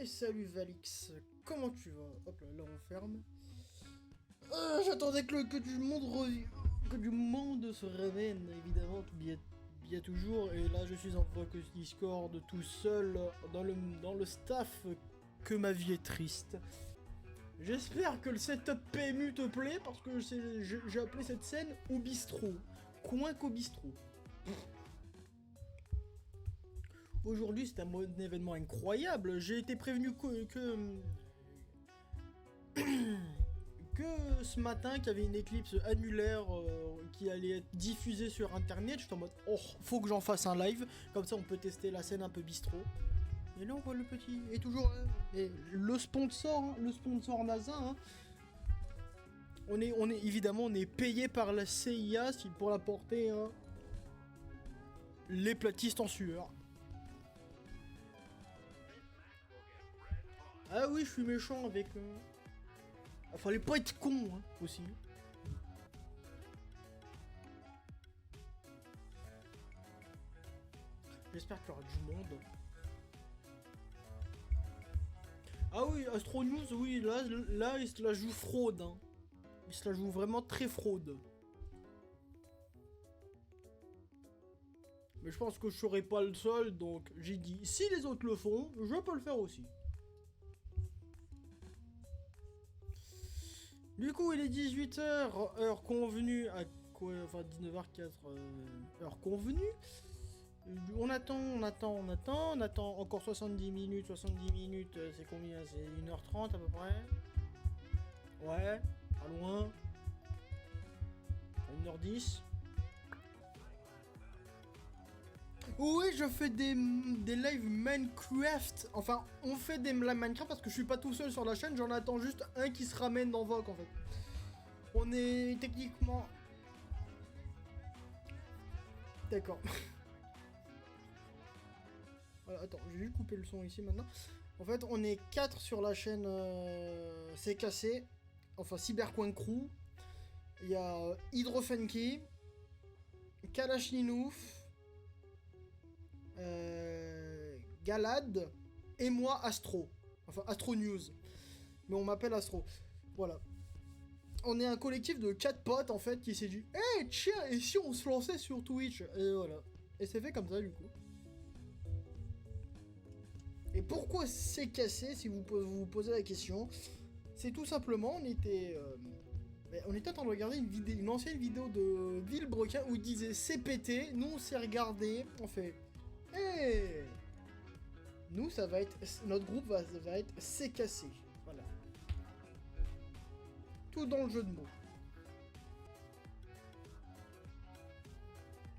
salut Valix, comment tu vas? Hop là, là on ferme. J'attendais que du monde se ramène, évidemment, bien toujours. Et là je suis en focus Discord tout seul dans le staff, que ma vie est triste. J'espère que le setup PMU te plaît parce que j'ai appelé cette scène au bistrot. Coin qu'au bistrot. Aujourd'hui, c'est un événement incroyable. J'ai été prévenu que ce matin qu'il y avait une éclipse annulaire qui allait être diffusée sur internet. J'étais en mode, oh, faut que j'en fasse un live. Comme ça, on peut tester la scène un peu bistrot. Et là, on voit le petit. Et toujours là. Et le sponsor NASA. Hein. On est évidemment, on est payé par la CIA pour la porter. Hein. Les platistes en sueur. Ah oui, je suis méchant avec... Fallait pas être con, hein, aussi. J'espère qu'il y aura du monde. Ah oui, Astro News, oui, là, il se la joue fraude. Hein. Il se la joue vraiment très fraude. Mais je pense que je serai pas le seul, donc j'ai dit, si les autres le font, je peux le faire aussi. Du coup, il est 18h, heure convenue, enfin 19h04, heure convenue. On attend encore 70 minutes, c'est combien? C'est 1h30 à peu près. Ouais, pas loin. 1h10. Oui, je fais des lives Minecraft. Enfin, on fait des lives Minecraft parce que je suis pas tout seul sur la chaîne. J'en attends juste un qui se ramène dans VOC en fait. On est techniquement... D'accord. Voilà, attends, je vais juste couper le son ici maintenant. En fait, on est 4 sur la chaîne C'est Cassé. Enfin, Cybercoin Crew. Il y a Hydrofunky, Kalachninouf, Galad et moi Astro. Enfin Astro News. Mais on m'appelle Astro. Voilà. On est un collectif de 4 potes en fait qui s'est dit hey tiens, et si on se lançait sur Twitch? Et voilà. Et c'est fait comme ça du coup. Et pourquoi c'est cassé si vous vous posez la question? C'est tout simplement, on était en train de regarder une ancienne vidéo de Villebrequin où il disait c'est pété, nous on s'est regardé, on fait hey, nous ça va être, notre groupe va être c'est cassé, voilà. Tout dans le jeu de mots.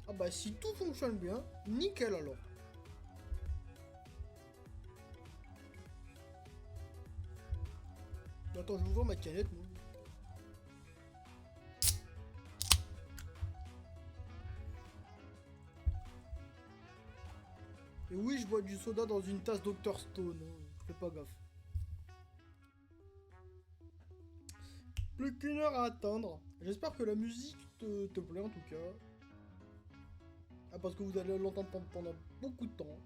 Ah bah si tout fonctionne bien, nickel alors. Attends, je vous vois ma canette moi. Et oui, je bois du soda dans une tasse Dr Stone, hein. Fais pas gaffe. Plus qu'une heure à attendre. J'espère que la musique te plaît en tout cas. Ah, parce que vous allez l'entendre pendant beaucoup de temps.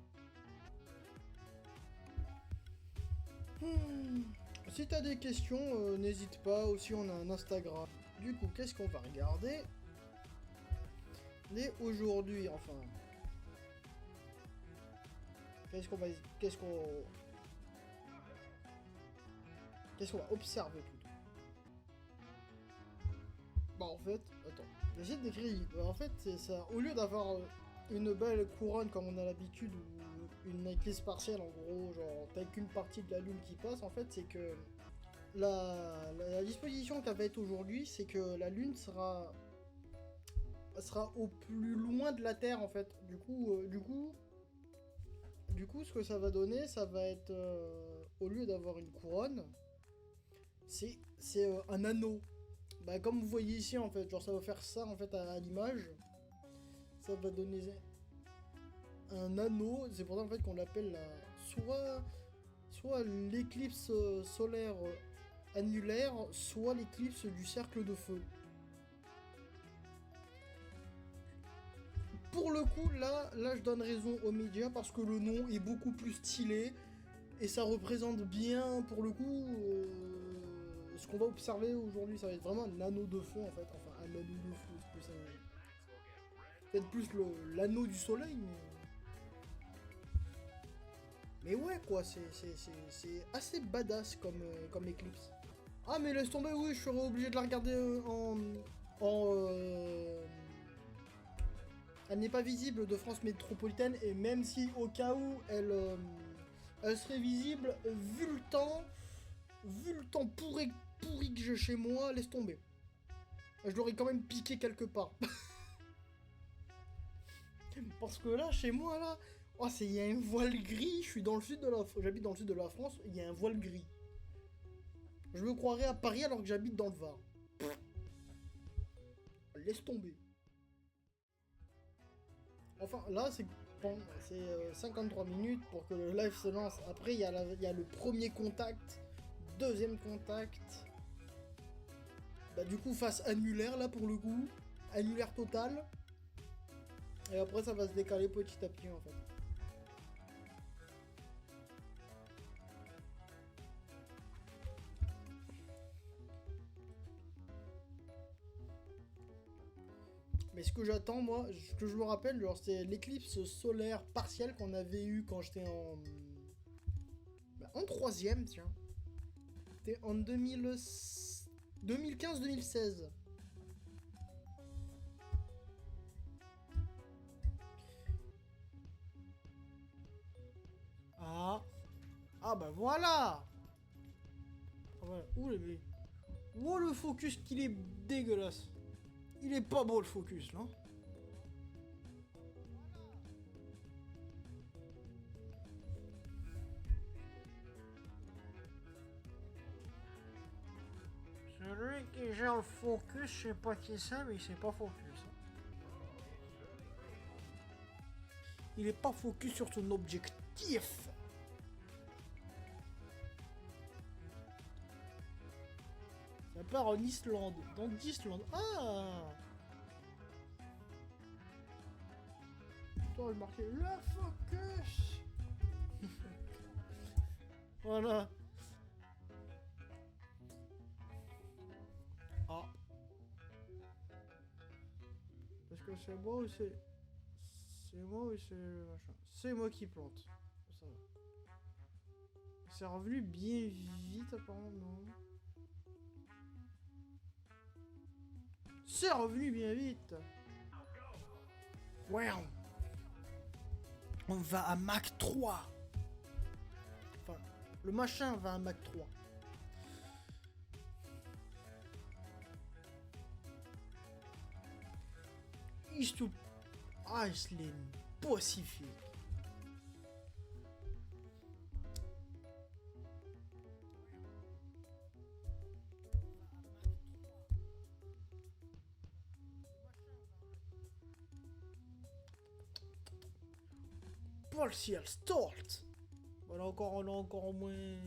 Si t'as des questions, n'hésite pas. Aussi, on a un Instagram. Du coup, qu'est-ce qu'on va regarder? Et aujourd'hui, enfin... Qu'est-ce qu'on va observer plutôt? Bah en fait, attends, j'essaie de décrire. En fait, c'est ça. Au lieu d'avoir une belle couronne comme on a l'habitude ou une éclipse partielle, en gros, genre t'as qu'une partie de la lune qui passe, en fait, c'est que la disposition qu'elle va être aujourd'hui, c'est que la lune sera au plus loin de la Terre, en fait. Du coup, ce que ça va donner, ça va être, au lieu d'avoir une couronne, c'est un anneau. Bah comme vous voyez ici en fait, genre ça va faire ça en fait à l'image. Ça va donner un anneau, c'est pour ça en fait qu'on l'appelle soit l'éclipse solaire annulaire, soit l'éclipse du cercle de feu. Pour le coup, là je donne raison aux médias parce que le nom est beaucoup plus stylé Et ça représente bien, pour le coup, ce qu'on va observer aujourd'hui. Ça va être vraiment un anneau de feu, en fait. Enfin, un anneau de feu, c'est plus peut-être plus l'anneau du soleil, mais... Mais ouais, quoi, c'est assez badass comme Eclipse. Ah, mais laisse tomber, oui, je serais obligé de la regarder Elle n'est pas visible de France métropolitaine, et même si, au cas où, elle serait visible, vu le temps pourri que j'ai chez moi, laisse tomber. Je l'aurais quand même piqué quelque part. Parce que là, chez moi, là... Oh, il y a un voile gris, j'habite dans le sud de la France, il y a un voile gris. Je me croirais à Paris alors que j'habite dans le Var. Laisse tomber. Enfin, là, c'est 53 minutes pour que le live se lance. Après, il y a le premier contact, deuxième contact. Bah, du coup, phase annulaire, là, pour le coup. Annulaire total. Et après, ça va se décaler petit à petit, en fait. Mais ce que j'attends, moi, ce que je me rappelle, genre, c'est l'éclipse solaire partielle qu'on avait eu quand j'étais en... Bah, en troisième, tiens. C'était en 2015-2016. Ah. Ah bah voilà. Voilà. Ouh, oh, le focus qu'il est dégueulasse. Il est pas beau le focus, non? Celui qui gère le focus, je sais pas qui c'est, mais il sait pas focus. Il est pas focus sur son objectif. Ça part en Islande. Dans d'Islande. Ah! Attends, je marquais le focus. Voilà. Ah. Parce que c'est moi ou c'est... C'est moi ou c'est machin? C'est moi qui plante. Ça va. C'est revenu bien vite apparemment, non? C'est revenu bien vite. Ouais. On va à Mach 3. Enfin, le machin va à Mach 3. Isto Iceland Pacific. Partial start. On a encore au moins...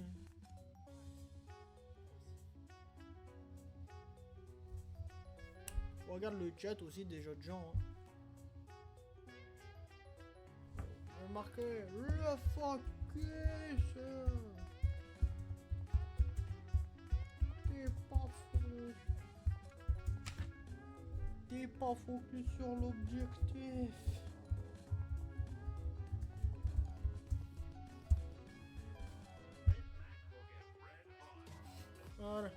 On regarde le chat aussi des autres gens. On a marqué le focus. T'es pas focus. T'es pas focus sur l'objectif. Voilà.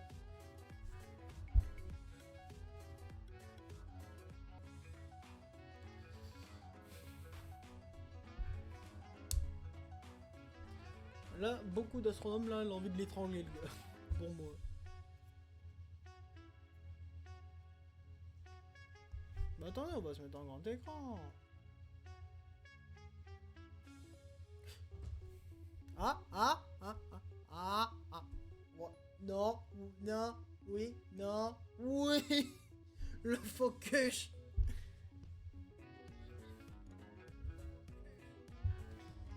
Là, beaucoup d'astronomes là, ont envie de l'étrangler, le gars. Bon, moi. Bah attendez, on va se mettre en grand écran. Ah. Ouais. Non, non, oui, non, oui. Le focus.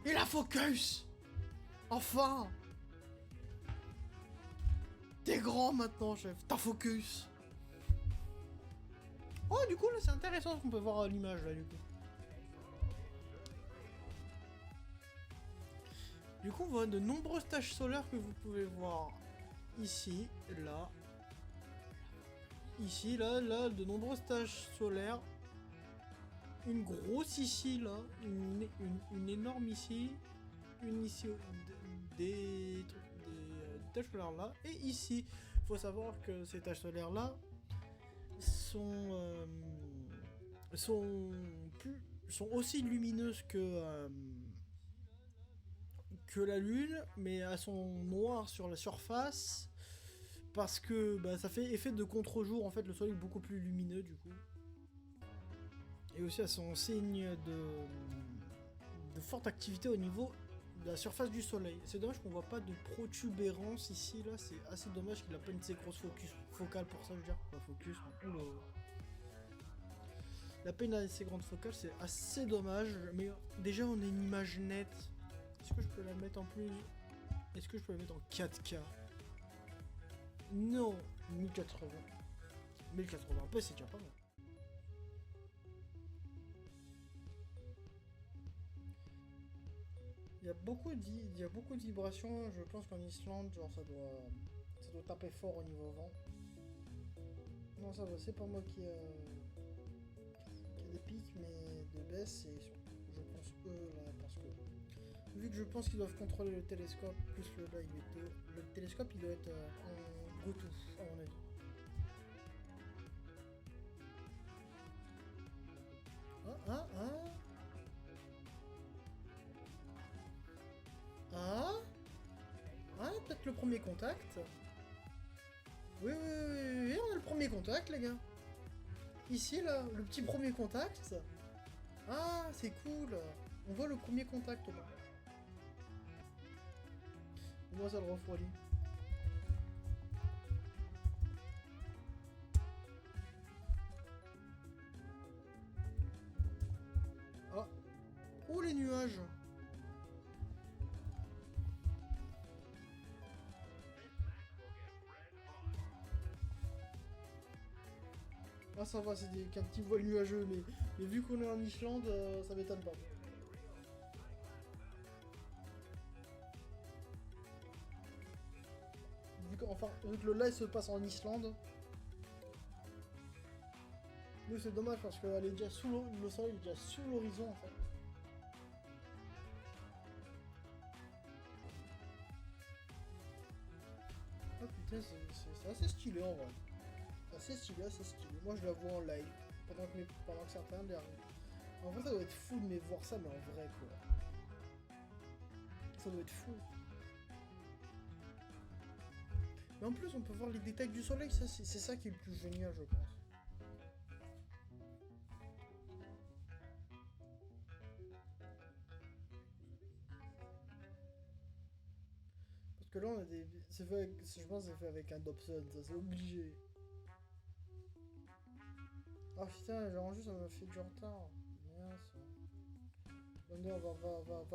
Il a focus. Enfin. T'es grand maintenant, chef. T'as focus. Oh, du coup, là, c'est intéressant ce qu'on peut voir à l'image, là, du coup. Du coup, on voit de nombreuses taches solaires que vous pouvez voir ici, là. Ici, là, de nombreuses taches solaires. Une grosse ici, là. Une énorme ici. Une ici, des taches solaires là. Et ici, il faut savoir que ces taches solaires là sont aussi lumineuses que la Lune, mais elles sont noires sur la surface parce que bah, ça fait effet de contre-jour. En fait, le soleil est beaucoup plus lumineux du coup. Et aussi elles sont signe de forte activité au niveau de la surface du soleil. C'est dommage qu'on voit pas de protubérance ici, là. C'est assez dommage qu'il a pas une de ces grosses focales pour ça, je veux dire. Pas focus, mais oula. La peine à ces grandes focales, c'est assez dommage. Mais déjà, on a une image nette. Est-ce que je peux la mettre en plus? Est-ce que je peux la mettre en 4K? Non, 1080. 1080p, c'est déjà pas mal. Il y a beaucoup de vibrations. Je pense qu'en Islande, genre ça doit taper fort au niveau vent. Non, ça va, c'est pas moi qui a des pics, mais de baisse, et je pense eux là, parce que vu que je pense qu'ils doivent contrôler le télescope, plus le télescope il doit être en Bluetooth, à mon avis. Peut-être le premier contact. Oui, on a le premier contact, les gars. Ici, là, le petit premier contact. Ah, c'est cool. On voit le premier contact, là. Moi, ça le refroidit. Ah. Oh, les nuages. Ah, ça va, c'est qu'un petit voile nuageux, mais vu qu'on est en Islande, ça m'étonne pas. Vu que le live se passe en Islande. Nous, c'est dommage parce que elle est déjà le soleil est déjà sous l'horizon en fait. Oh putain, c'est assez stylé en vrai. Assez stylé. Moi, je la vois en live pendant que certains derrière. En vrai, ça doit être fou de voir ça, mais en vrai quoi. Ça doit être fou. Mais en plus, on peut voir les détails du soleil, ça c'est ça qui est le plus génial, je pense. Parce que là, on a des. Je pense que c'est fait avec un Dobson, ça c'est obligé. Ah putain, j'ai rangé, ça m'a fait du retard. Mince. Attendez, va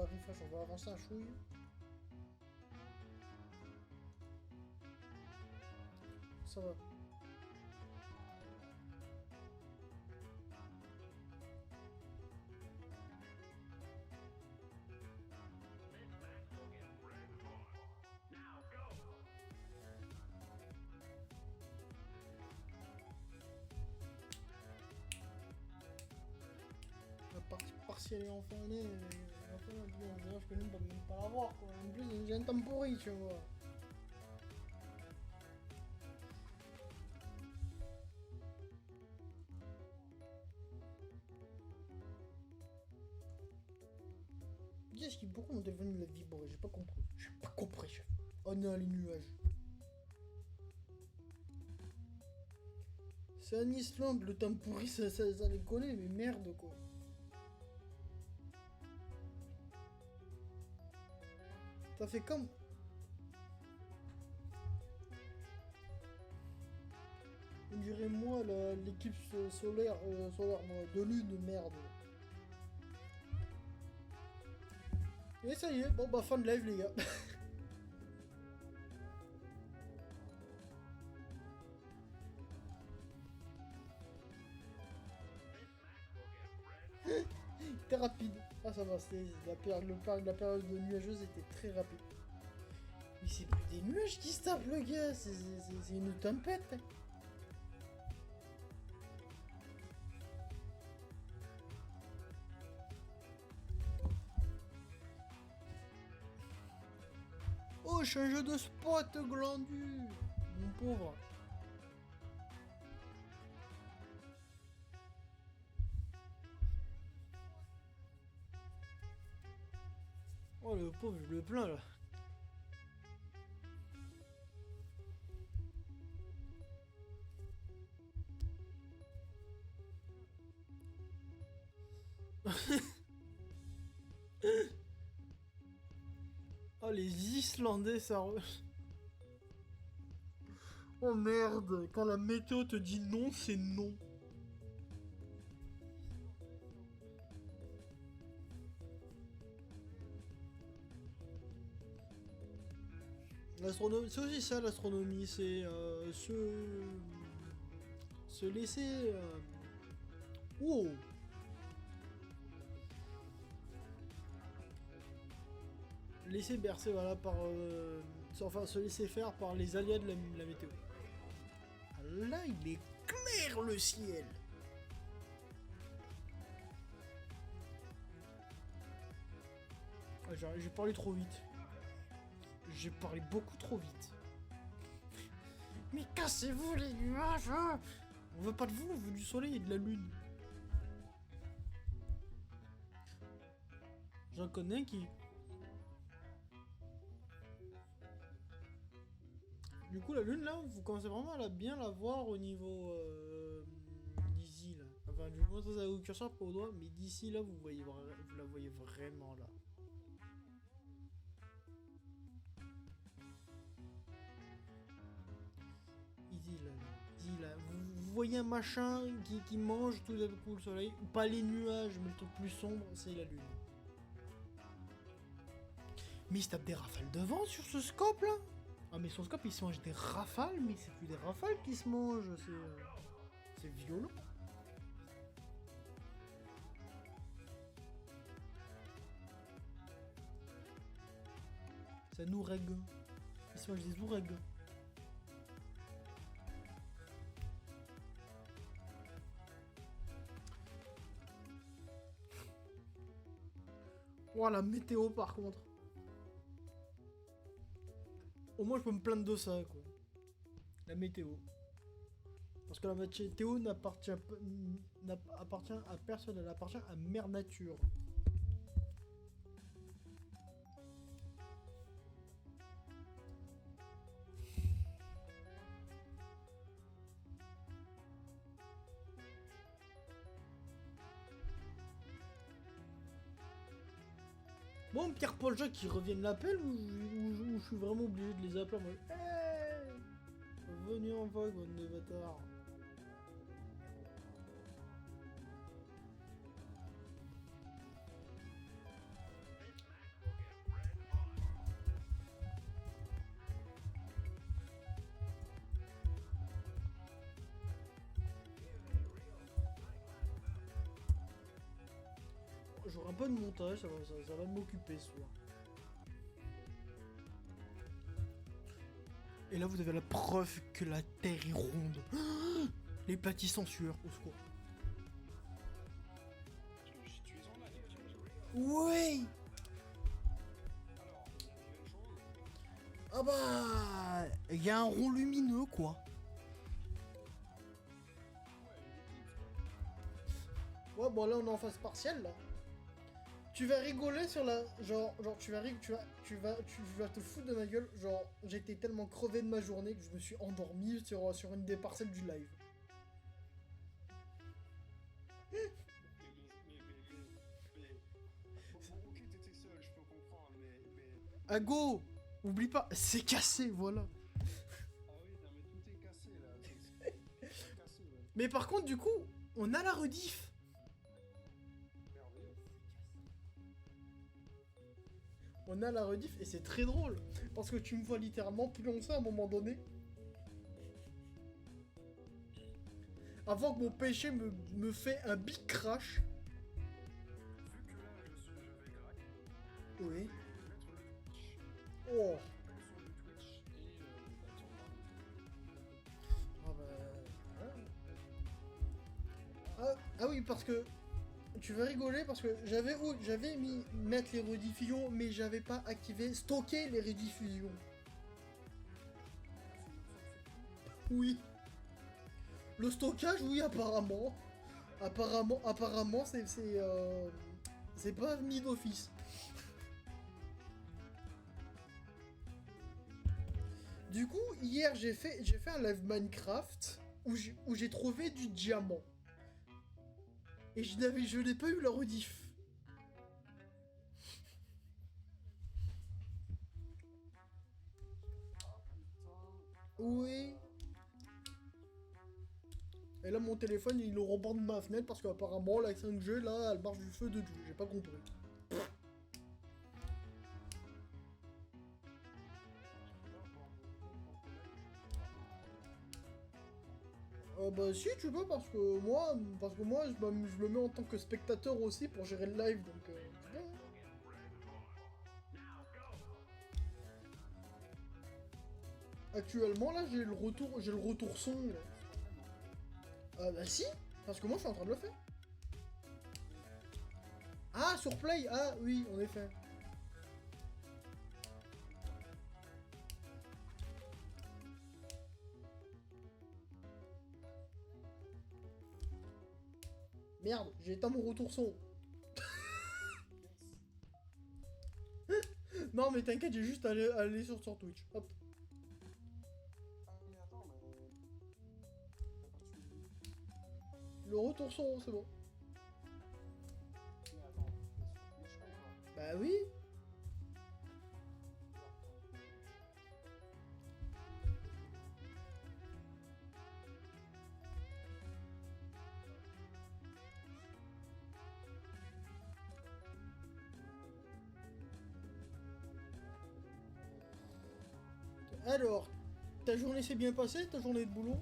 refresh, on va avancer un chouille. Ça va. Partiel et en fin d'année, je peux même pas l'avoir quoi. En plus, j'ai un temps pourri, tu vois. Dis, pourquoi mon téléphone il a vibré? J'ai pas compris, chef. Oh non, les nuages. C'est en Islande, le temps pourri, ça les connaît, mais merde quoi. Ça fait comme... On dirait moi l'éclipse solaire de lune, merde. Et ça y est, bon bah fin de live les gars. c'était rapide. Ah ça va, c'était la période de nuageuse était très rapide. Mais c'est plus des nuages qui se tapent le gars, c'est une tempête. Hein. Oh, change de spot, glandu, mon pauvre. Oh le pauvre, je le plains là. Oh les Islandais, ça... Oh merde, quand la météo te dit non, c'est non. L'astronomie, c'est aussi ça l'astronomie, c'est se laisser... Oh. Laisser bercer, voilà, par... Enfin, se laisser faire par les aléas de la météo. Ah, là, il est clair, le ciel. Ah, j'ai parlé trop vite. J'ai parlé beaucoup trop vite. Mais cassez-vous, les nuages, hein. On veut pas de vous, on veut du soleil et de la lune. J'en connais qui... Du coup, la lune, là, vous commencez vraiment à bien la voir au niveau d'ici, là. Enfin, du moins, ça au curseur, pas au doigt, mais d'ici, là, vous la voyez vraiment, là. Ici, là. Vous voyez un machin qui mange tout d'un coup le soleil. Pas les nuages, mais le truc plus sombre, c'est la lune. Mais il se tape des rafales de vent sur ce scope, là. Ah mais son scope il se mange des rafales, mais c'est plus des rafales qui se mangent, c'est violent. C'est un ouragan. Il se mange des ouragans. Oh la météo par contre. Au moins je peux me plaindre de ça quoi. La météo. Parce que la météo n'appartient à personne, elle appartient à Mère Nature. Bon, Pierre-Paul Jacques qui revienne l'appel ou je suis vraiment obligé de les appeler en mode hey, venez en vogue, bande de bâtards. J'aurai un peu de montage, ça va m'occuper ce soir. Et là vous avez la preuve que la Terre est ronde. Les platis sans sueur, au secours. Oui. Ah bah... Il y a un rond lumineux quoi. Ouais bon là on est en phase partielle là. Tu vas rigoler sur la... Genre tu vas te foutre de ma gueule. Genre, j'ai été tellement crevé de ma journée que je me suis endormi sur une des parcelles du live. Ah go. Oublie pas, c'est cassé, voilà. Ah oui, non mais tout est cassé là. C'est cassé, ouais. Mais par contre, du coup, on a la rediff. On a la rediff et c'est très drôle. Parce que tu me vois littéralement pioncer à un moment donné. Avant que mon péché me fait un big crash. Oui. mettre le Twitch. Oh. Sur le Twitch et tu regardes. Ah bah... ouais. Ah oui, parce que... Tu vas rigoler parce que j'avais mis mettre les rediffusions, mais j'avais pas activé stocker les rediffusions. Oui. Le stockage, oui, apparemment. Apparemment, c'est pas mis d'office. Du coup, hier, j'ai fait un live Minecraft où j'ai trouvé du diamant. Et je n'ai pas eu la rediff. Oui. Et là, mon téléphone, il le rebande de ma fenêtre parce qu'apparemment, la 5G, là, elle marche du feu de Dieu. J'ai pas compris. Bah si, tu peux, parce que moi, je me mets en tant que spectateur aussi pour gérer le live, donc tu peux, hein. Actuellement, là, j'ai le retour son, là. Ah bah si, parce que moi, je suis en train de le faire. Ah, sur Play, ah oui, en effet. Merde, j'ai éteint mon retour son. Non mais t'inquiète, j'ai juste aller sur Twitch. Hop. Ah, mais attends, mais. T'as pas suivi. Le retour son, c'est bon. Mais attends, t'es sur Twitch ou pas? Bah oui. Alors, ta journée s'est bien passée, ta journée de boulot?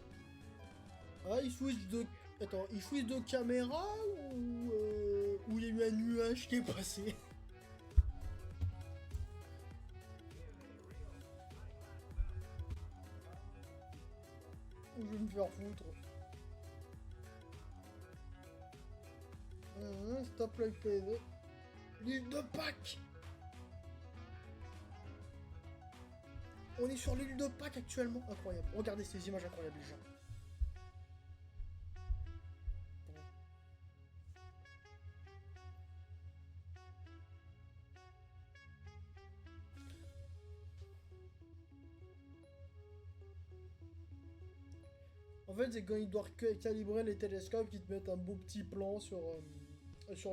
Ah, il switch de... Attends, il switch de caméra ou il y a eu un nuage qui est passé? Ou je vais me faire foutre. Stop like PV. L'île de Pâques. On est sur l'île de Pâques actuellement. Incroyable. Regardez ces images incroyables, les gens. En fait, c'est quand ils doivent calibrer les télescopes qui te mettent un beau petit plan sur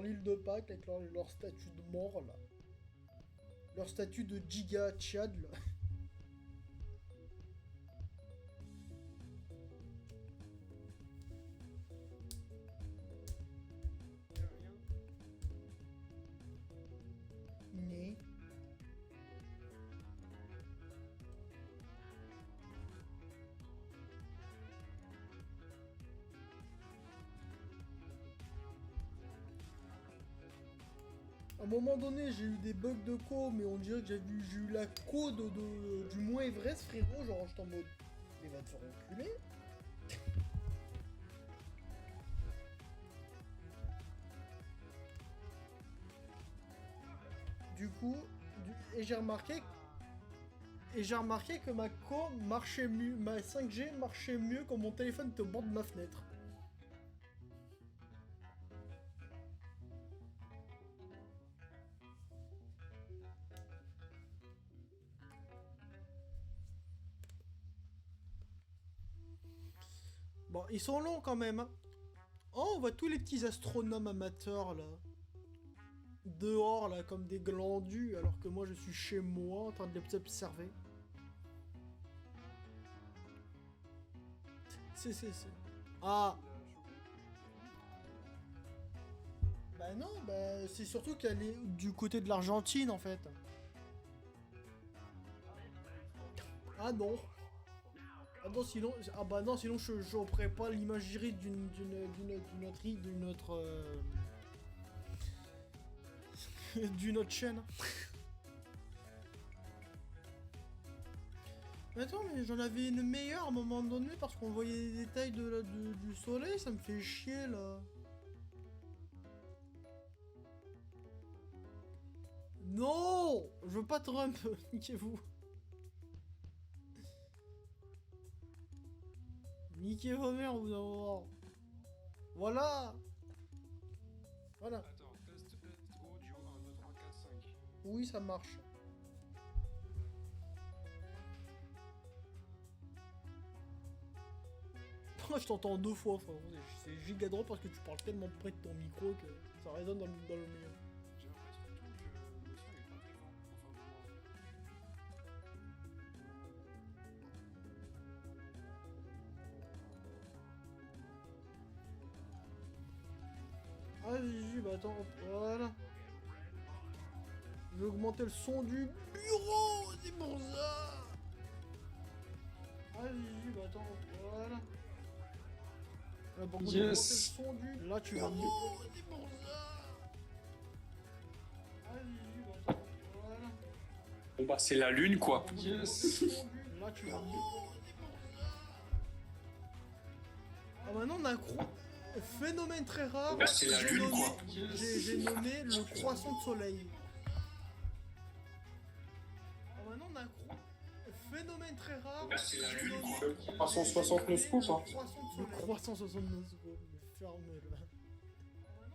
l'île de Pâques avec leur statue de mort, là. Leur statue de Giga Chad, là. Y'a rien. Né. À un moment donné, j'ai eu des bugs de co, mais on dirait que j'ai eu la co du Mont Everest, frérot. Genre, j'étais en mode. Mais va te faire enculer. Du coup, et j'ai remarqué que ma co marchait mieux, ma 5G marchait mieux quand mon téléphone était au bord de ma fenêtre. Bon, ils sont longs quand même, hein. Oh, on voit tous les petits astronomes amateurs là. Dehors là, comme des glandus, alors que moi je suis chez moi en train de les observer. C'est. Ah, bah non, bah c'est surtout qu'elle est du côté de l'Argentine en fait. Ah non. Ah non, sinon, ah bah non, sinon je ferais pas l'imagerie d'une autre d'une autre chaîne. Mais attends, mais j'en avais une meilleure à un moment donné parce qu'on voyait les détails du soleil, ça me fait chier là. Non, je veux pas Trump, niquez-vous. Niquez vos mères, vous avoir. Voilà. Voilà. Attends, test audio 1, 2, 3, 4, 5. Oui, ça marche. Moi, je t'entends 2 fois, frère. C'est giga drôle parce que tu parles tellement près de ton micro que ça résonne dans le mien. J'ai l'impression que le son est pas très fort. Ah, Gigi, bah attends, hop, voilà. Je vais augmenter le son du bureau, c'est pour ça. Ah, Gigi, bah attends, hop, voilà. Pour augmenter le son du... Là, tu vas mieux. C'est pour ça. Ah, Gigi, bah attends, hop, voilà. Bon bah c'est la lune quoi. Yes. Là, tu vas mieux. Ah, maintenant, on a un phénomène très rare. Bah, c'est la lune, quoi. J'ai nommé le croissant de soleil. Ah, maintenant, on a un phénomène très rare. Bah, c'est la lune, quoi. Le 369 coups, hein. Le croissant 69 secondes. Mais ferme-le.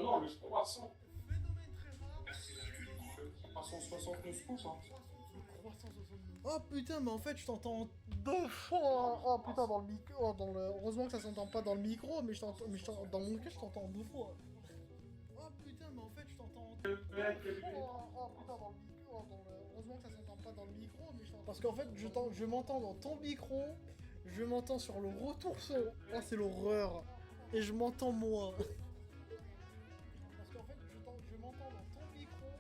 Non, le 300. Phénomène très rare. Bah, c'est la lune, quoi. Le 369 coups, hein. Oh putain, mais en fait, je t'entends 2 fois. Oh putain, dans le micro. Oh, heureusement que ça s'entend pas dans le micro, mais dans mon cas, je t'entends 2 fois. Oh putain, mais en fait, je t'entends. Oh putain, dans le micro. Heureusement que ça s'entend pas dans le micro, mais je t'entends. Parce qu'en fait, je m'entends dans ton micro, je m'entends sur le retour son. Oh, c'est l'horreur. Et je m'entends moi. Parce qu'en fait, je m'entends dans ton micro,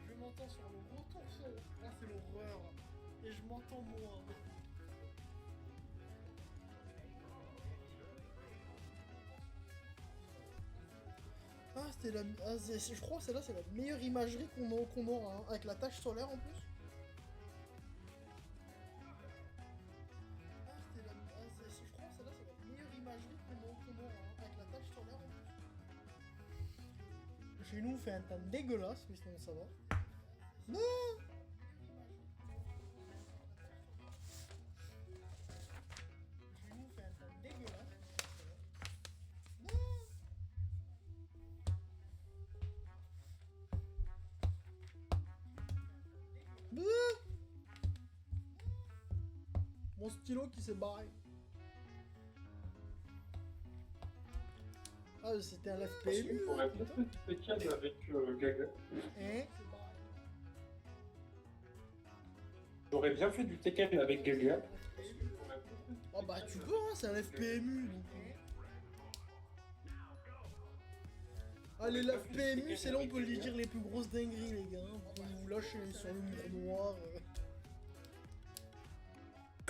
je m'entends sur le retour son. Oh, c'est l'horreur. Et je m'entends moi. Ah, c'était la. Ah, je crois que celle-là, c'est la meilleure imagerie qu'on aura, hein, avec la tache solaire en plus. Ah, c'était la. Ah, je crois que celle-là, c'est la meilleure imagerie qu'on aura, hein, avec la tache solaire en plus. Chez nous, on fait un temps dégueulasse, mais sinon ça va. Non! Mon stylo qui s'est barré. Ah, c'était un FPM. On aurait peut-être fait du Tekken avec Gaga. Hein? J'aurais bien fait du Tekken avec Gaga. Oh bah tu peux, hein, c'est un FPMU donc. Allez, l'FPMU, c'est là on peut lui dire les plus grosses dingueries, les gars. Vous pouvez vous lâcher sur le mur noir.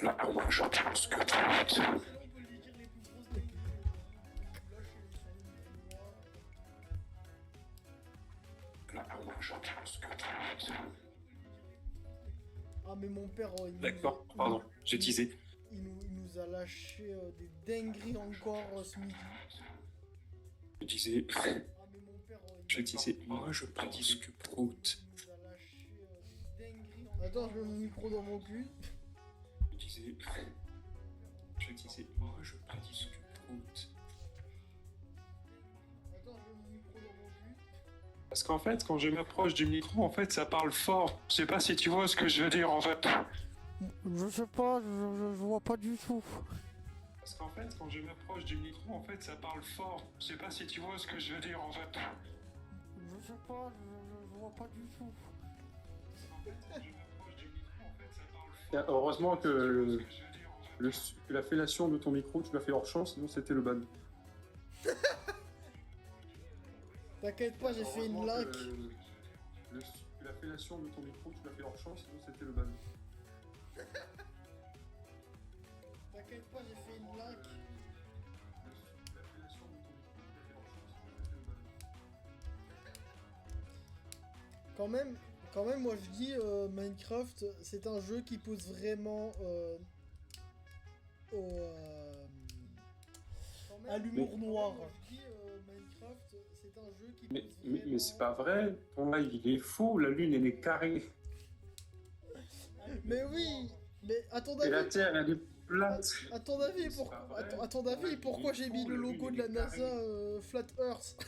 Là, moi je pense que C'est là on peut lui dire les plus grosses dingueries, les gars. Vous pouvez vous lâcher sur le mur noir. là, moi je pense que Ah, mais mon père, il D'accord, pardon, j'ai teasé. il nous a lâché des dingueries encore ce midi. Je disais, Ah, mais mon père, je disais, moi je prédis que Prout. il nous a lâché des dingueries. Attends, je mets mon micro dans mon cul. Je disais, moi je prédis que Prout. Attends, je mets mon micro dans mon cul. Parce qu'en fait, quand je m'approche du micro, en fait, ça parle fort. Je sais pas si tu vois ce que je veux dire en fait. Je sais pas, je vois pas du tout. Parce qu'en fait, quand je m'approche du micro, en fait, ça parle fort. Je sais pas si tu vois ce que je veux dire en fait. Je sais pas, je vois pas du tout. Parce qu'en fait, quand je m'approche du micro, en fait, ça parle fort. Heureusement que Ce que je veux dire en fait. la fellation de ton micro, tu l'as fait hors champ, sinon c'était le ban. T'inquiète pas, j'ai fait une lac. La fellation de ton micro, tu l'as fait hors champ, sinon c'était le ban. T'inquiète pas, j'ai fait une lac. La fellation de ton micro, tu l'as fait hors champ, sinon c'était le ban. Quand même, moi je dis Minecraft, c'est un jeu qui pousse vraiment à l'humour Mais- noir. Je dis, Minecraft, c'est un jeu qui Mais, pousse mais c'est vraiment- pas vrai. Ton live, il est faux. La lune, elle est carrée. Mais oui, mais à ton Et la avis, Terre, elle est plate. à ton avis, C'est pourquoi, pas vrai. à ton avis, Ouais, pourquoi il est j'ai mis faux, le la logo lune, de la elle est NASA carrée. Flat Earth?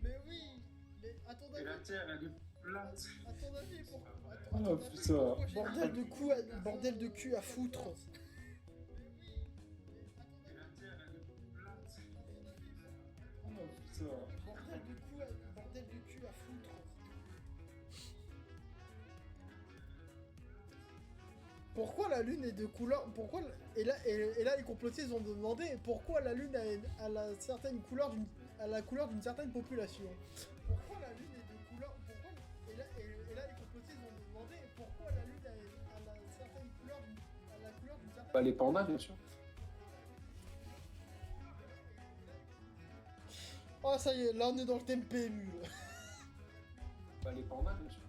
Mais oui, mais à ton Et avis, la Terre, elle est plate. à ton avis, pourquoi, Oh putain. bordel de cul à foutre. Et la Terre, elle est plate. Oh putain. Bordel de cul à foutre. Pourquoi la lune est de couleur? Pourquoi et là les complotistes ont demandé pourquoi la lune a la certaine couleur a la couleur d'une certaine population. Pourquoi la lune est de couleur? Pourquoi et là les complotistes ont demandé pourquoi la lune a la certaine couleur a la couleur d'une certaine. Bah, les pandas, bien sûr. Oh ça y est, là on est dans le thème PMU. Là. Bah, les pandas, bien sûr.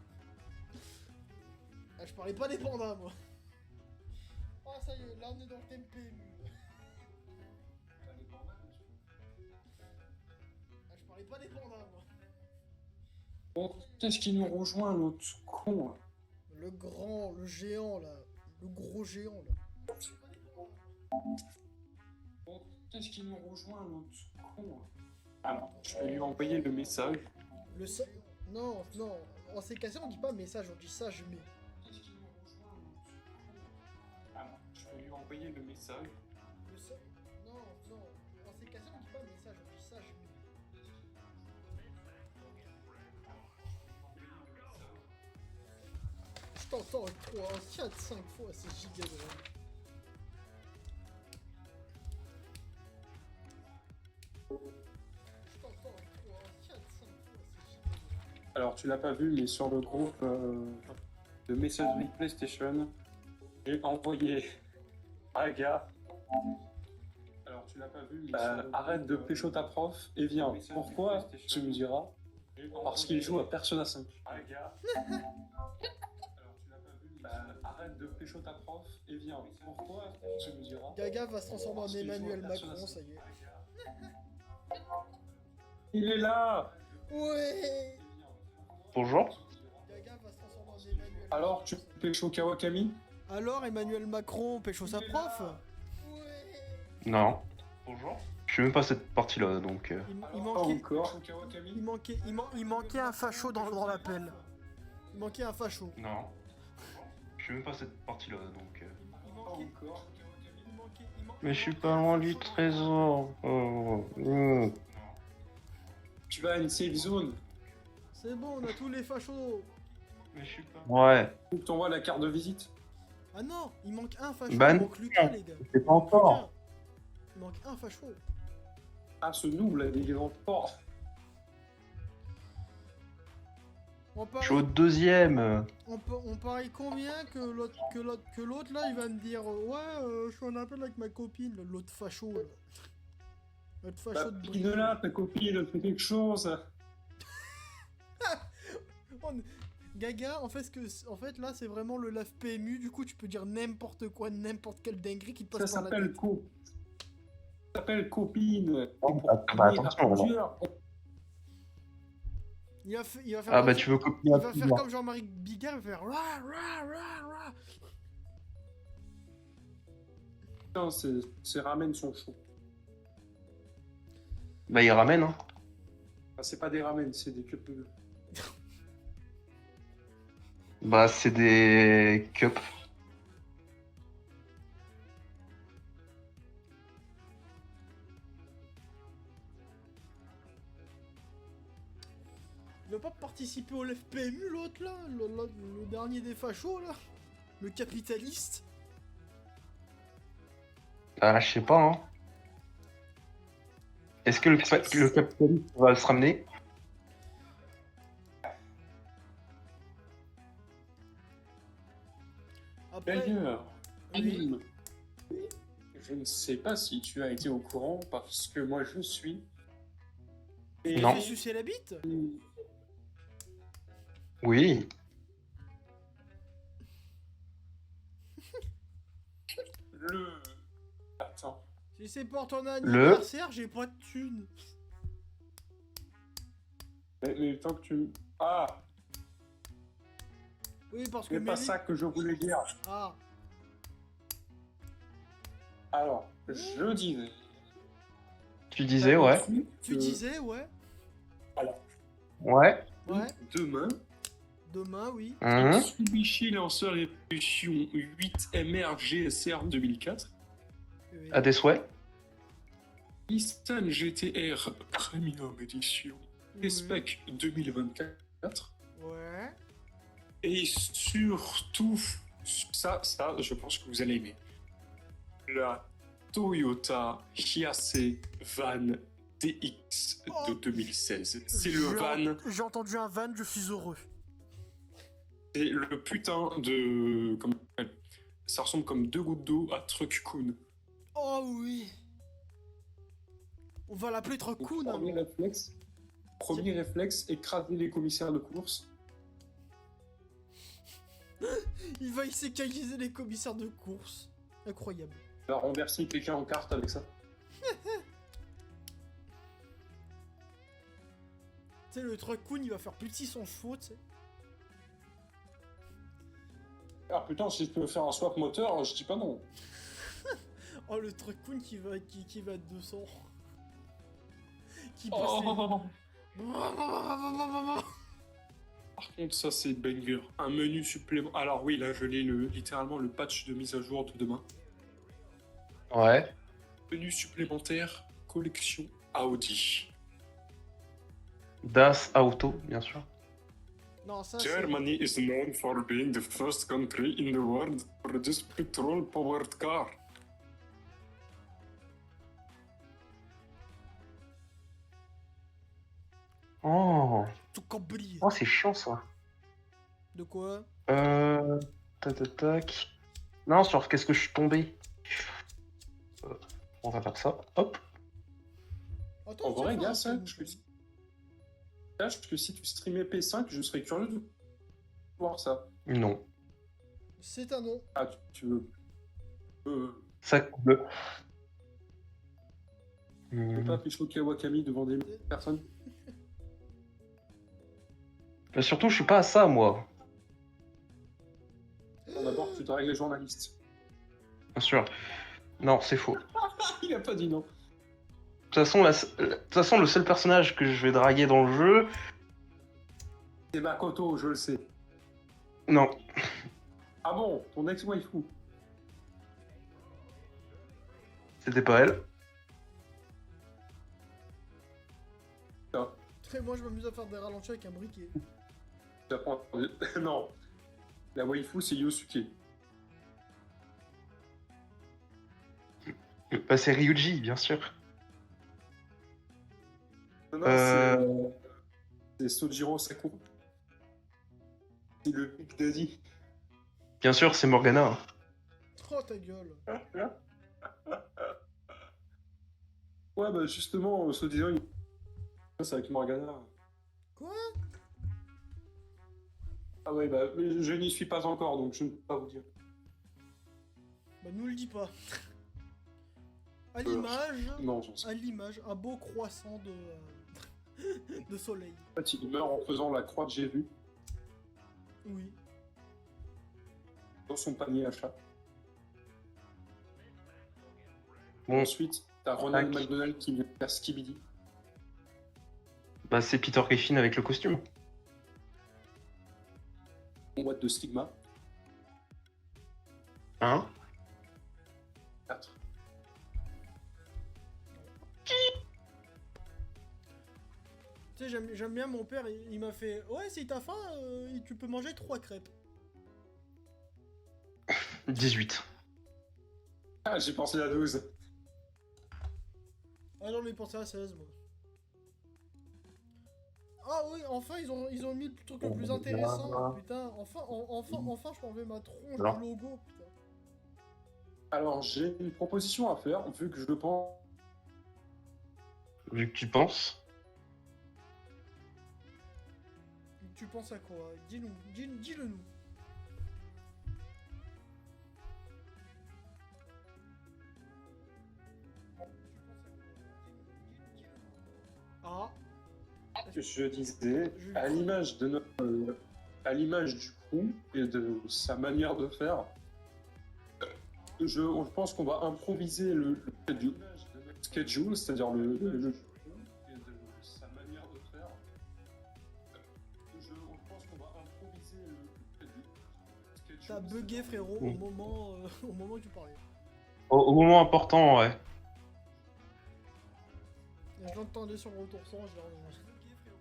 Ah, je parlais pas des pandas moi. Oh ça y est, là on est dans le thème PMU. Bah, les pandas, bien sûr. Ah, je parlais pas des pandas moi. Bon, qu'est-ce qui nous rejoint, l'autre con? Le géant là, le gros géant là. Bon, qu'est-ce qui nous rejoint, l'autre con? Alors, je vais lui envoyer le message. Non, en ces cas-ci on dit pas message, on dit ça je mets. Qu'est-ce qui nous rejoint, l'autre con? Alors, je vais lui envoyer le message. Non, en ces cas-ci on dit pas message, on dit ça je mets. Je t'entends 3, 4, 5 fois, c'est giga drôle. Je t'entends 3, 4, 5 fois, c'est giga drôle. Alors, tu l'as pas vu, mais sur le groupe de messagerie PlayStation, j'ai envoyé un gars. Alors, tu l'as pas vu, mais arrête de pécho ta prof et viens. Pourquoi? Tu me diras. Parce qu'il joue à Persona 5. Un gars. Alors, tu l'as pas vu, mais arrête de pécho ta prof et viens. Pourquoi? Tu me diras. Gaga va se transformer en Parce qu'il joue à Emmanuel Persona Macron, 5. ça y est. Il est là. Ouais. Bonjour. Gaga va se transformer en Emmanuel Alors, tu Macron, ça y est. pécho Kawakami? Alors Emmanuel Macron pécho sa prof? Ouais. Non. Bonjour. Je suis même pas cette partie-là, donc. Il Pas manquait, encore. Kawakami? il manquait un facho dans l'appel. Il manquait un facho. Non. Je suis même pas cette partie-là, donc. Il Pas manquait, encore. Mais je suis pas loin du trésor. Oh. Tu vas à une safe zone. C'est bon, on a tous les fachos. Mais je suis pas. Ouais. Où t'envoies la carte de visite. Ah non, il manque un facho. Bah il manque Lucas, les gars. C'est pas encore. Il manque un facho. Ah, ce noob là, il est dans le port. On Je suis au parie, deuxième. on parie combien que l'autre là, il va me dire ouais, je suis en appel avec ma copine, l'autre facho là. L'autre facho Bah, de pine Brive. là, ta copine, fais quelque chose. Gaga, en fait là c'est vraiment le lave PMU, du coup tu peux dire n'importe quoi, n'importe quelle dinguerie qui te Ça passe par la s'appelle tête. Ça s'appelle copine. Bah, attention, alors. Il va faire Ah bah tu veux copier il un va peu, faire moi. comme Jean-Marie Bigard, il va faire ra ra ra ra. Putain, c'est ramen son chaud. Bah il ramène, hein. Ah, c'est pas des ramen, c'est des cups. Bah c'est des cups. Il va pas participer au lave PMU l'autre là, le dernier des fachos là, le capitaliste. Ah je sais pas, hein. Est-ce que le capitaliste va se ramener? Après, D'ailleurs, oui. je ne sais pas si tu as été au courant parce que moi je suis. Et Non. Tu fais sucer la bite? Oui. le Si c'est pour ton Le- anniversaire, j'ai pas de thunes. Mais tant que tu... Ah, Oui, parce que c'est pas Mélie... ça que je voulais dire. Ah, Alors, je disais... Tu disais, ouais. tu disais, ouais. Alors, Ouais. Ouais. Demain, Demain, oui. Mitsubishi lanceur évolution 8 MR GSR 2004. Oui. À des souhaits. Nissan GTR Premium Edition Oui. Spec 2024. Ouais. Et surtout, ça, je pense que vous allez aimer. La Toyota Hiace Van DX de 2016. C'est le van, J'ai entendu un van, je suis heureux. c'est le putain de... Comment on appelle, ça ressemble comme deux gouttes d'eau à Truck Kun. Oh oui. On va l'appeler Truck Kun. Premier réflexe, écraser les commissaires de course. Il va isécaïser les commissaires de course. Incroyable. Il va renverser quelqu'un en carte avec ça. Tu sais, le Truck Kun, il va faire plus de 600 chevaux, tu sais. Ah putain, si je peux faire un swap moteur, je dis pas non. Oh, le Truck Kun qui va à 200. Qui passe Oh. Par contre, ça c'est banger. Un menu supplément. Alors oui, là je lis littéralement le patch de mise à jour de demain. Ouais. Menu supplémentaire, collection Audi. Das Auto, bien sûr. Non, ça c'est... Germany is known for being the first country in the world to produce petrol-powered car. Oh. Tout compris. Oh, c'est chiant ça. De quoi? Tac, tac, tac. Non, sur qu'est-ce que je suis tombé. On va faire ça. Hop. Attends, En vrai, tiens, gars, ça, sache que si tu streamais P5, je serais curieux de voir ça. Non. c'est un nom. Ah, tu veux. Ça coule. Tu peux pas pécho Wakami devant des personnes? Mais surtout, je suis pas à ça, moi. Non, d'abord, tu dragues les journalistes. Bien sûr. Non, c'est faux. Il a pas dit non. De toute façon, le seul personnage que je vais draguer dans le jeu... C'est Makoto, je le sais. Non. Ah bon, ton ex-waifu. C'était pas elle. Ah, Et moi, je m'amuse à faire des ralentis avec un briquet. j'apprends. Non. La waifu, c'est Yosuke. Bah, c'est Ryuji, bien sûr. Non, non, c'est Sojiro Sakura. C'est le Big Daddy. Bien sûr, c'est Morgana. Oh, ta gueule. Ouais, bah justement, Sojiro, c'est avec Morgana. Quoi? Ah ouais, bah je n'y suis pas encore, donc je ne peux pas vous dire. Bah, nous le dis pas. À l'image, Non, j'en sais. à l'image, un beau croissant de soleil. En fait, il meurt en faisant la croix que j'ai vue Oui. dans son panier à chat. Bon, Ensuite, t'as Ronald Tac. McDonald qui vient faire Skibidi. bah, c'est Peter Griffin avec le costume. En boîte de Stigma. Hein? 4. Tu sais, j'aime bien mon père, il m'a fait « Ouais, si t'as faim, tu peux manger 3 crêpes. 18. Ah, j'ai pensé à 12. » Ah non, mais pensé à 16, moi. Ah oui, enfin, ils ont mis le truc le plus intéressant. Putain, enfin, je m'enlève ma tronche Alors. du logo, putain. Alors, j'ai une proposition à faire, vu que je pense. Vu que tu penses. Tu penses à quoi? Dis-nous, dis-le nous. je disais, à l'image de à l'image du crew et de sa manière de faire, je pense qu'on va improviser le schedule, c'est-à-dire le sa manière de faire. Je pense qu'on va improviser le schedule. T'as bugué, frérot, au moment où tu parlais. Au moment important, ouais. Et je l'entendais sur le retour son, je l'ai remis.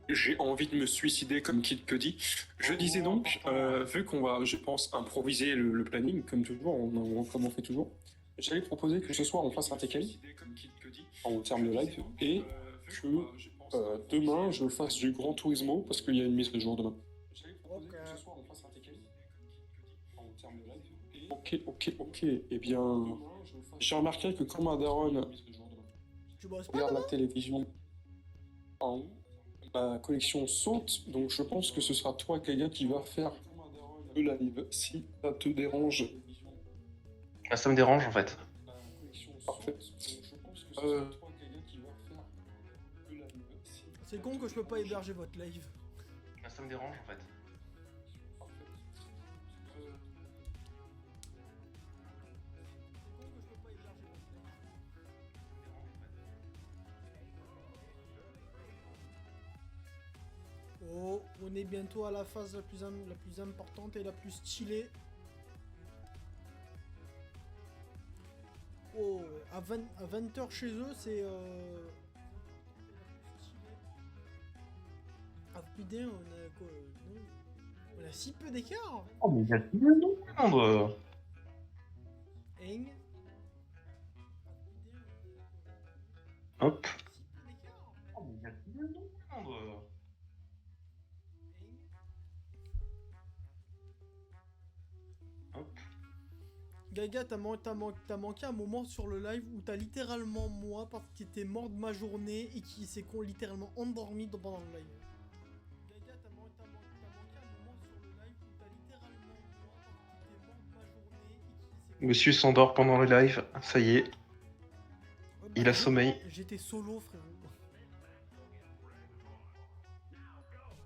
J'ai envie de me suicider comme Kid Cudi. Je disais donc, vu qu'on va, je pense, improviser le planning, comme toujours, comme on fait toujours, j'allais proposer que ce soir on fasse un Tekken en termes de live et que demain je fasse du Gran Turismo parce qu'il y a une mise de jour demain. Ok. Eh bien, j'ai remarqué que quand ma daronne Tu bosses pas regarde la demain? télévision en haut, ma connexion saute, donc je pense que ce sera toi, Kaya, qui va faire le live, si ça te dérange. Ah, ça me dérange en fait. Parfait. C'est con que je peux pas héberger votre live. Ah, ça me dérange en fait. Oh, on est bientôt à la phase la plus importante et la plus stylée. Oh, à 20h chez eux, c'est... Ah putain, on a quoi? Non, on a si peu d'écart. Oh, mais il y a tout le monde. Hein? Hop. Oh, mais il y a tout le monde. Hop. Gaga, t'as manqué un moment sur le live où t'as littéralement moi parce qu'il était mort de ma journée et qui s'est littéralement endormi pendant le live. Gaga, t'as manqué un moment sur le live où t'as littéralement moi parce qu'il était mort de ma journée et qui s'est... Monsieur s'endort pendant le live, ça y est. Ouais, Il a sommeil. J'étais solo, frérot.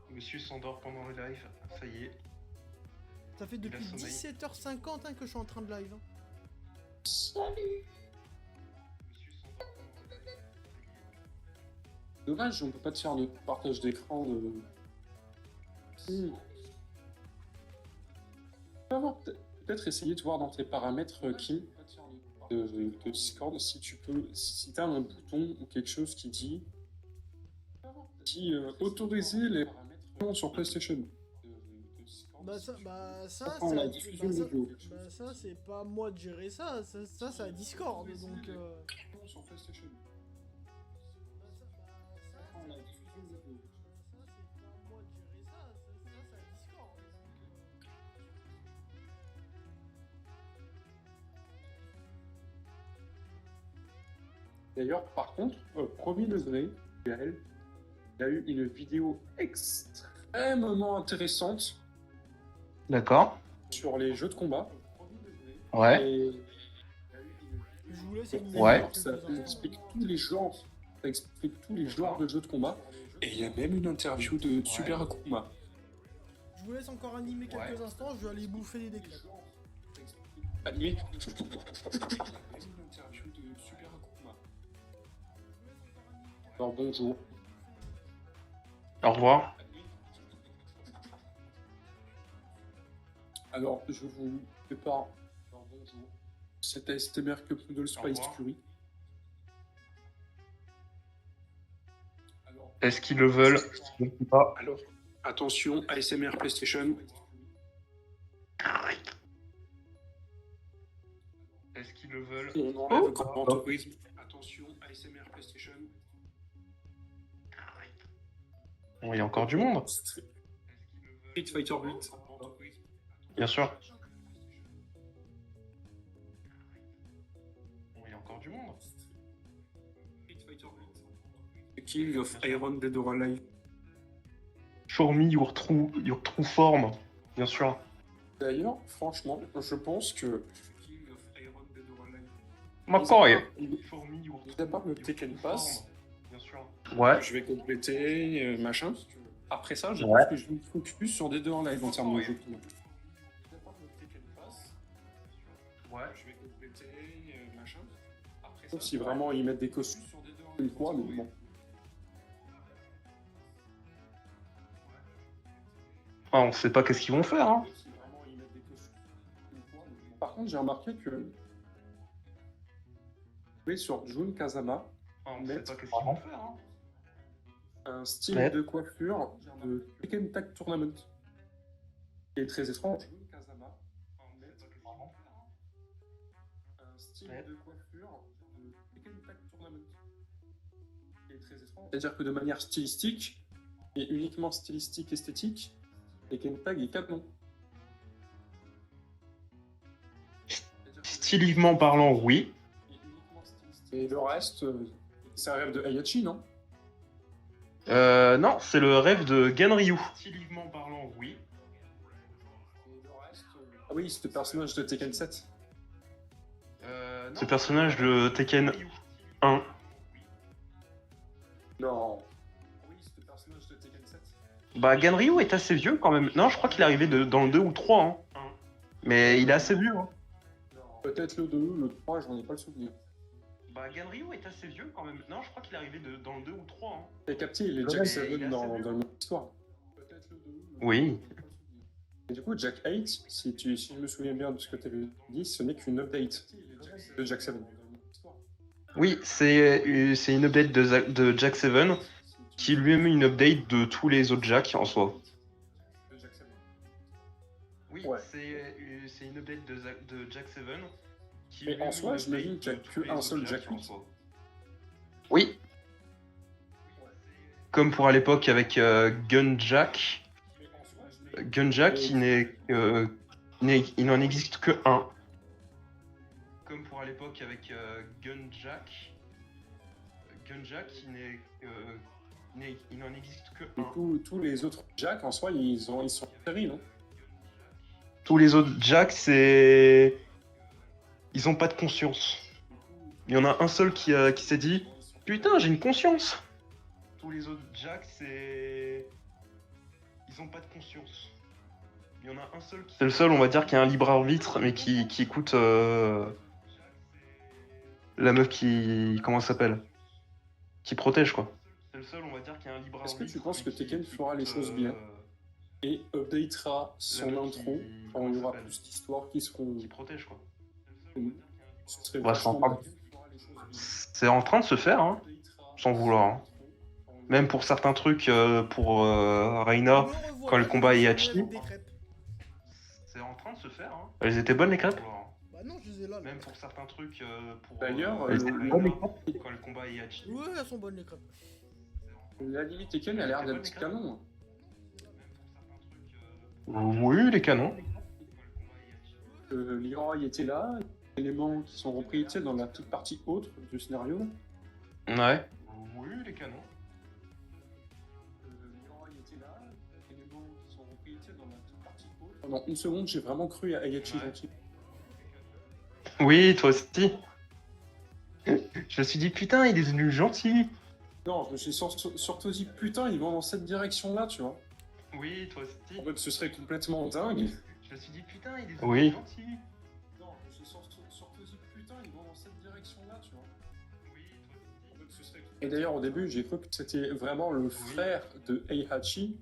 Monsieur s'endort pendant le live, ça y est. Ça fait depuis 17h50 que je suis en train de live. Salut. Dommage, on peut pas te faire de partage d'écran de... Peut-être essayer de voir dans tes paramètres, Kim, de Discord, si tu peux, si t'as un bouton ou quelque chose qui dit autoriser les paramètres sur PlayStation. Ça c'est pas moi de gérer ça, ça c'est à Discord, donc... Sur PlayStation. D'ailleurs, par contre, premier degré, Gaël, il a eu une vidéo extrêmement intéressante D'accord. sur les jeux de combat. Ouais. Et Je vous laisse une Ouais. ça explique tous les genres. Ça explique tous les genres de jeux de combat. Et il y a même une interview de Super Akuma. Je vous laisse encore animer quelques instants, je vais aller bouffer des déclats. Animé. Une interview de Super Akuma. Alors bonjour. Au revoir. Alors, je vous prépare cet ASMR que Poodle Spice Curry. Est-ce qu'ils le veulent? Je ne sais pas. Alors, attention, ASMR PlayStation. Est-ce qu'ils le veulent? On enlève Grand Tourisme. Attention, ASMR PlayStation. Bon, il y a encore du monde. Street Fighter 8. Bien sûr. Bon, il y a encore du monde. King of Iron Dead or Alive. Show me your true form. Bien sûr. D'ailleurs, franchement, je pense que... McCoy. Il n'y a pas le Tekken Pass. Bien sûr. Ouais. Je vais compléter, machin. Après ça, je Ouais. pense que je vais me focus sur des deux en live en termes de jeu. Ouais. Je vais compléter, machin. Sauf si vraiment ils mettent des costumes une fois, mais bon. Enfin, on sait pas qu'est-ce qu'ils vont faire, hein. Par contre, j'ai remarqué que sur Jun Kazama, Enfin, on sait mettre pas qu'est-ce qu'ils vont faire, hein. un style Ouais. de coiffure de Tekken Tag Tournament, qui est très étrange. Un style Ouais. de coiffure de Tekken Tag Tournament, qui est très étrange. C'est-à-dire que de manière stylistique, et uniquement stylistique esthétique, Tekken Tag est canon. Styliquement parlant, oui. Et le reste, c'est un rêve de Heihachi, non? Non, c'est le rêve de Ganryu. Styliquement parlant, oui. Ah oui, ce personnage de Tekken 7. Ce personnage de Tekken 1. Non. Oui, ce personnage de Tekken 7. Bah, Ganryu est assez vieux quand même. Non, je crois qu'il est arrivé dans le 2 ou 3, hein. Mais il est assez vieux, hein. Peut-être le 2, le 3, j'en ai pas le souvenir. Bah, Ganryu est assez vieux quand même. Non, je crois qu'il est arrivé dans le 2 ou 3, hein. T'as capté, il est Jack 7 dans l'histoire. Peut-être le 2. Oui. Et du coup, Jack 8, si je me souviens bien de ce que tu avais dit, ce n'est qu'une update de Jack 7. Oui, c'est une update de Jack 7 qui lui-même une update de tous les autres Jack en soi. Oui, Ouais. c'est une update de Jack 7 qui Mais en soi, j'imagine qu'il n'y a qu'un seul Jack 8. Oui. Comme pour à l'époque avec Gunjack. Gunjack, il n'en existe que un. Comme pour à l'époque avec Gunjack. Gunjack, il n'en existe que Du un. coup, tous les autres Jack, en soi, ils sont en série, non? Tous les autres Jack, c'est... Ils ont pas de conscience. Il y en a un seul qui s'est dit « Putain, j'ai une conscience !» Tous les autres Jack, c'est... Ils ont pas de conscience. Il y en a un seul qui... C'est le seul, on va dire, qui a un libre arbitre, mais qui écoute... La meuf qui... Comment ça s'appelle? Qui protège, quoi. C'est le seul, on va dire, qui a un libre arbitre. Est-ce que tu penses que Tekken fera les choses bien et updatera son intro quand il y aura plus d'histoires qui seront... Qui protège, quoi. Ce serait Bah, vachement c'est en train de se faire, hein, sans vouloir. Hein. Même pour certains trucs, pour Reina, quand le combat est Hachi. C'est en train de se faire, hein. Elles étaient bonnes les crêpes? Bah non, je les ai là. Même pour certains trucs, pour D'ailleurs, Reina, quand le combat est Hachi. Ouais, elles sont bonnes les crêpes. La limite Tekken a l'air d'être canon. Oui, les canons. Leroy était là, éléments qui sont repris dans la toute partie autre du scénario. Ouais. Oui, les canons. Leroy était là, éléments qui sont repris dans la toute partie autre. Pendant une seconde, j'ai vraiment cru à Heihachi gentil. Oui, toi aussi. Je me suis dit, putain, il est devenu gentil. Non, je me suis surtout dit, putain, ils vont dans cette direction-là, tu vois. Oui, toi aussi. En fait, ce serait complètement dingue. Je me suis dit, putain, il est devenu gentil. Non, je me suis surtout dit, putain, ils vont dans cette direction-là, tu vois. Oui, toi aussi. En fait, ce serait... Et d'ailleurs, au début, j'ai cru que c'était vraiment le frère de Heihachi.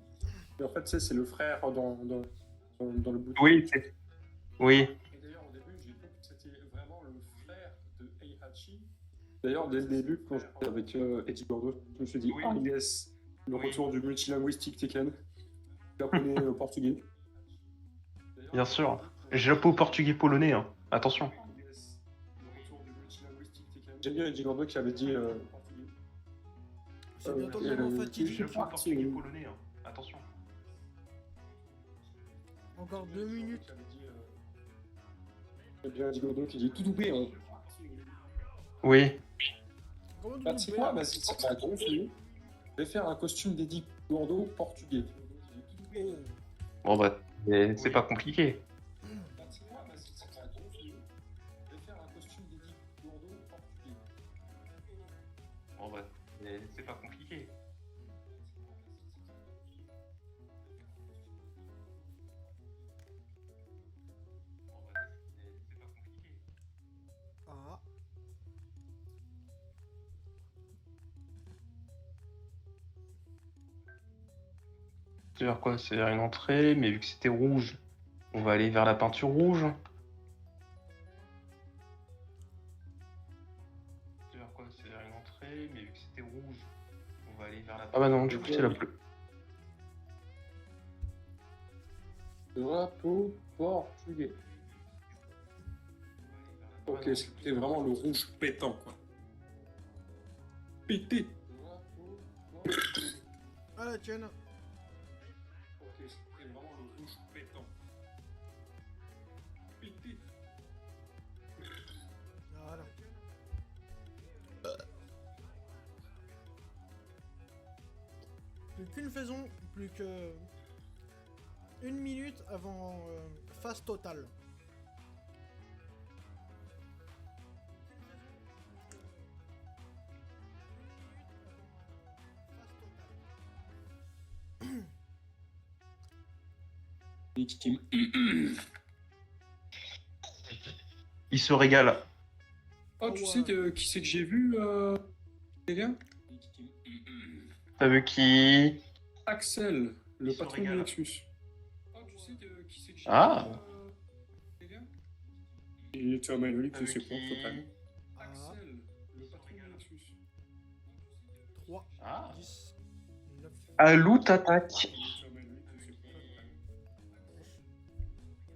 Mais en fait, c'est le frère dans le bout de... Oui, c'est... Oui. Et d'ailleurs, au début, j'ai cru que c'était vraiment le frère de Heihachi. D'ailleurs, dès le début, quand j'étais avec Eddie Gordo, je me suis dit, ah yes, le retour du multilinguistique Tekken. Japonais portugais. Bien sûr. Japo, portugais, polonais, hein. Attention. J'aime bien Eddie Gordo qui avait dit... C'est bientôt le moment fatidique. Japo, portugais, polonais, hein. Attention. Encore 2 minutes. J'aime bien Eddie Gordo qui dit tout doublé, hein. Oui. Bah, tu sais quoi, bah, c'est un gros film. Je vais faire un costume d'Eddie Gordo portugais. Bon bah, c'est pas compliqué. Bon bah, c'est pas compliqué. C'est-à-dire quoi? C'est une entrée, mais vu que c'était rouge, on va aller vers la peinture rouge. C'est-à-dire quoi? C'est une entrée, mais vu que c'était rouge, on va aller vers la peinture. Ah bah non, du coup c'est la bleue. Drapeau portugais. Ok, c'était vraiment le rouge pétant, quoi. Pété. Ah la tienne. Ok, c'était vraiment le rouge pétant. Pété. Voilà. Plus qu'une faison, plus que 1 minute avant phase totale. Légitime. Il se régale. Oh, tu sais qui c'est que j'ai vu, les gars? T'as vu qui? Axel, le Il se patron de régale. Nexus. Oh, tu sais qui c'est que j'ai Ah. vu, les gars? Et tu as Manuel T'as qui vu se qui? prend totalement. Ah. Axel, le patron de Nexus. 3, Ah. 10, 9, Alou t'attaque. Et tu as Manuel qui se prend totalement.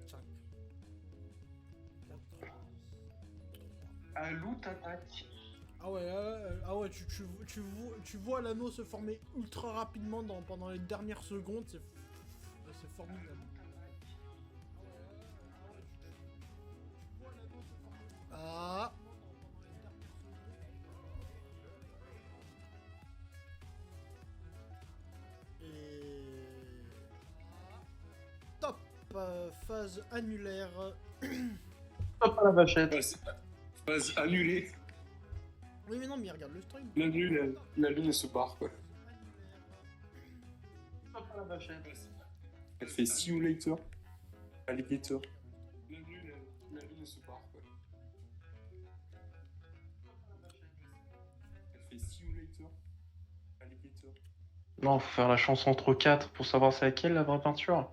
5, 4, Alou t'attaque. Ah ouais, ah ouais, tu vois l'anneau se former ultra rapidement pendant les dernières secondes, c'est formidable. Ah. Et... Top, phase annulaire. Hop à la vachette. Phase annulée. Oui mais non mais regarde le stream. La lune, elle se barre, quoi. Hop à la vachette. Elle fait see you later. Alligator. La lune, elle se barre, quoi. Elle fait see you later. Alligator. Non, faut faire la chance entre 4 pour savoir c'est laquelle la vraie peinture.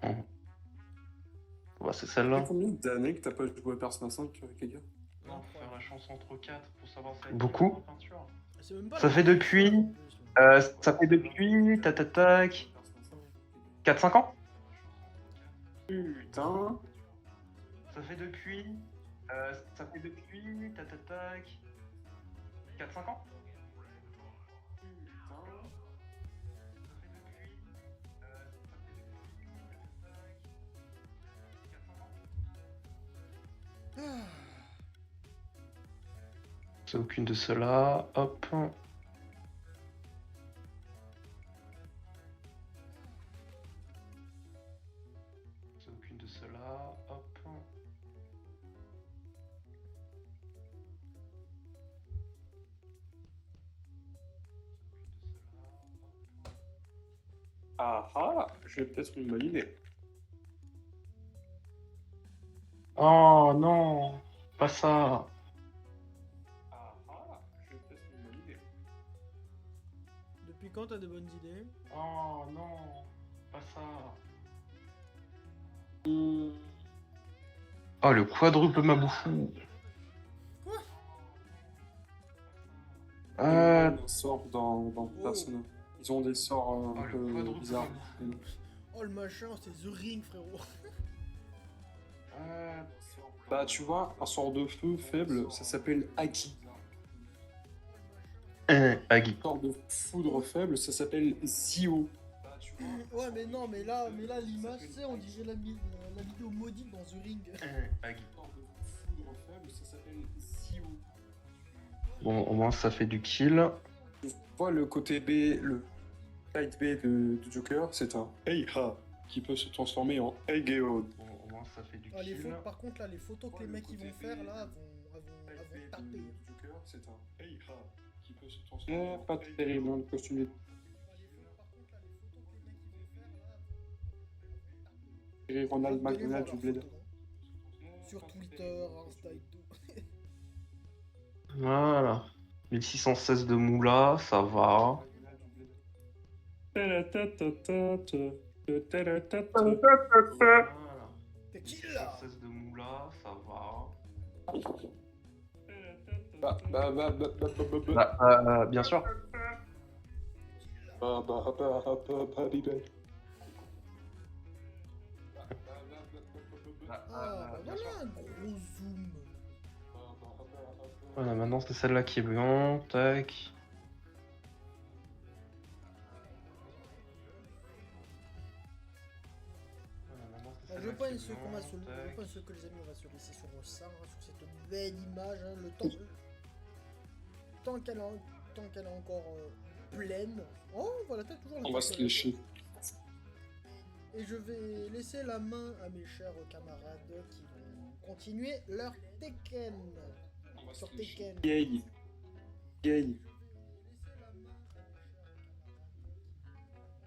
Bah, c'est Ça celle-là. fait combien d'années que t'as pas joué à Persona 5 avec les gars? Non, faut faire la chance entre 4 pour savoir c'est laquelle la vraie peinture. C'est même pas Ça la fait même depuis- chose, en plus, là. Ça fait depuis. Tatatac. 4-5 ans? Putain. Ça fait depuis. Tatatac. 4-5 ans? C'est aucune de ceux-là. Hop. C'est aucune de ceux-là. Hop. Ah ah, j'ai peut-être une bonne idée. Oh non, pas ça. Ah ah, j'ai peut-être une bonne idée. Depuis quand t'as de bonnes idées? Oh non, pas ça. Oh, le quadruple Maboufou. Quoi? Ils ont des sorts dans Oh. Persona. Ils ont des sorts un le peu quadruple bizarres. Oh le machin, c'est The Ring frérot. Bah tu vois, un sort de feu faible, ça s'appelle Aki. Agui. Un sort de foudre faible, ça s'appelle Zio. Ouais mais non mais là l'image c'est on dirait la vidéo maudite dans The Ring. Agui. Un sort de foudre faible, ça s'appelle Zio. Bon, au moins ça fait du kill. Tu vois le côté B, le side B de Joker, c'est un Heiha qui peut se transformer en Eigeo. Bon, au moins ça fait du Ah, les kill. par contre là les photos que les mecs ils vont faire là vont taper. Joker, c'est un Heiha qui peut se transformer. Pas terrible, hein, le costume est. Et Ronald McDonald du Blade. Sur Twitter, Insta et tout. Voilà. 1616 de moula, ça va. Voilà. T'es qui Petite là? princesse de moula, ça va. Bien sûr. Ah, bah Bien sûr. voilà un gros zoom. Voilà, maintenant c'est celle-là qui est blanc. Tac. Voilà, maintenant c'est Ah, celle-là qui est je blanc. Tac. pense que les amis, on va se laisser sur ça, hein, sur cette belle image, hein, le temps, tant qu'elle est encore pleine. Oh, voilà, t'as toujours la On va tête se sur la lécher. tête. Et je vais laisser la main à mes chers camarades qui vont continuer leur Tekken. Sur Tekken. Yay. Yay.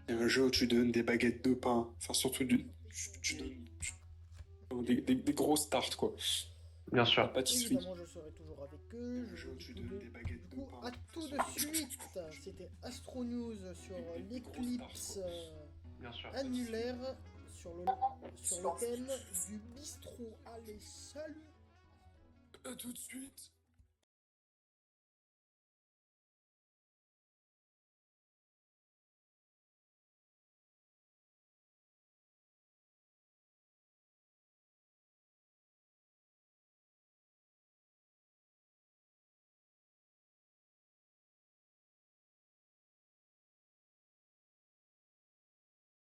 C'est un jeu où tu donnes des baguettes de pain. Enfin, surtout tu donnes des grosses tartes, quoi. Bien sûr. Pâtisserie. Évidemment, je serai toujours avec eux. Je vous dis du coup, à tout de suite. C'était Astro News sur l'éclipse Bien sûr. annulaire sur le thème du bistrot. Allez, salut! À tout de suite.